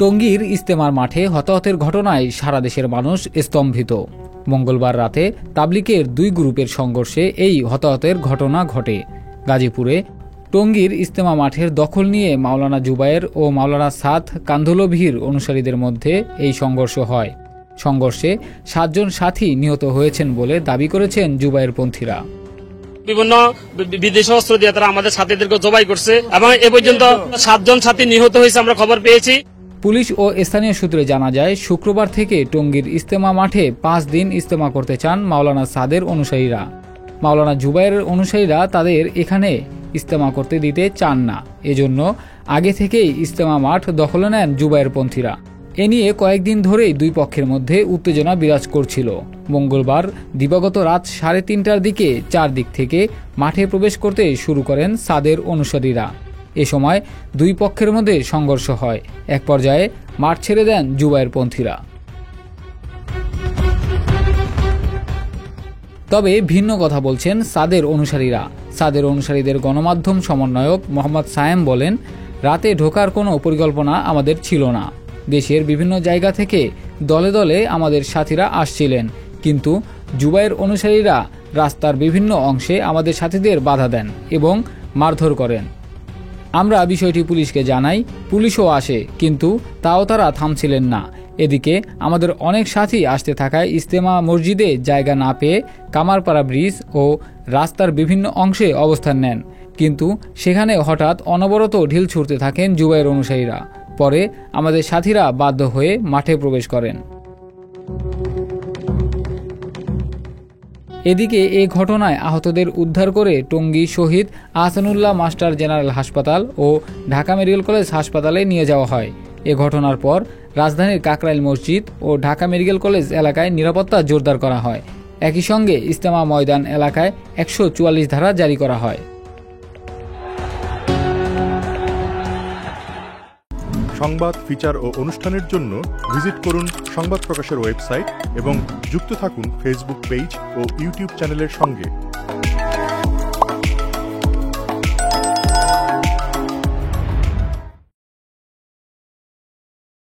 টঙ্গীর ইজতেমার মাঠে হতাহতের ঘটনায় সারা দেশের মানুষ স্তম্ভিত। মঙ্গলবার রাতে তাবলিগের দুই গ্রুপের সংঘর্ষে এই হতাহতের ঘটনা ঘটে। গাজীপুরে টঙ্গীর ইজতেমা মাঠের দখল নিয়ে মাওলানা জুবায়ের ও মাওলানা সাদ কান্ধলভির অনুসারীদের মধ্যে এই সংঘর্ষ হয়। সংঘর্ষে 7 জন সাথী নিহত হয়েছেন বলে দাবি করেছেন জুবায়েরপন্থীরা। বিভিন্ন বিদেশি অস্ত্র দিয়ে তারা আমাদের সাথীদেরকে জবাই করছে এবং এ পর্যন্ত 7 জন সাথী নিহত হয়েছে আমরা খবর পেয়েছি। পুলিশ ও স্থানীয় সূত্রে জানা যায়, শুক্রবার থেকে টঙ্গীর ইজতেমা মাঠে 5 দিন ইজতেমা করতে চান মাওলানা সাদের অনুসারীরা। মাওলানা জুবায়েরের অনুসারীরা তাদের এখানে ইজতেমা করতে দিতে চান না। এজন্য আগে থেকেই ইজতেমা মাঠ দখলে নেন জুবায়েরপন্থীরা। এ নিয়ে কয়েকদিন ধরেই দুই পক্ষের মধ্যে উত্তেজনা বিরাজ করছিল। মঙ্গলবার দিবাগত রাত 3:30টার দিকে 4 দিক থেকে মাঠে প্রবেশ করতে শুরু করেন সাদের অনুসারীরা। এ সময় দুই পক্ষের মধ্যে সংঘর্ষ হয়। এক পর্যায়ে মাঠ ছেড়ে দেন জুবায়েরপন্থীরা। তবে ভিন্ন কথা বলছেন সাদের অনুসারীরা। সাদের অনুসারীদের গণমাধ্যম সমন্বয়ক মোহাম্মদ সায়েম বলেন, রাতে ঢোকার কোনো পরিকল্পনা আমাদের ছিল না। দেশের বিভিন্ন জায়গা থেকে দলে দলে আমাদের সাথীরা আসছিলেন, কিন্তু জুবায়ের অনুসারীরা রাস্তার বিভিন্ন অংশে আমাদের সাথীদের বাধা দেন এবং মারধর করেন। আমরা বিষয়টি পুলিশকে জানাই, পুলিশও আসে, কিন্তু তাও তারা থামছিলেন না। এদিকে আমাদের অনেক সাথী আসতে থাকায় ইজতেমা মসজিদে জায়গা না পেয়ে কামারপাড়া ব্রিজ ও রাস্তার বিভিন্ন অংশে অবস্থান নেন, কিন্তু সেখানে হঠাৎ অনবরত ঢিল ছুড়তে থাকেন জুবায়ের অনুসারীরা। পরে আমাদের সাথীরা বাধ্য হয়ে মাঠে প্রবেশ করেন। এদিকে এ ঘটনায় আহতদের উদ্ধার করে টঙ্গী শহীদ আহসানুল্লাহ মাস্টার জেনারেল হাসপাতাল ও ঢাকা মেডিকেল কলেজ হাসপাতালে নিয়ে যাওয়া হয়। এ ঘটনার পর রাজধানীর কাকরাইল মসজিদ ও ঢাকা মেডিকেল কলেজ এলাকায় নিরাপত্তা জোরদার করা হয়। একই সঙ্গে ইজতেমা ময়দান এলাকায় 144 ধারা জারি করা হয়। সংবাদ, ফিচার ও অনুষ্ঠানের জন্য ভিজিট করুন সংবাদ প্রকাশের ওয়েবসাইট এবং যুক্ত থাকুন ফেসবুক পেজ ও ইউটিউব চ্যানেলের সঙ্গে।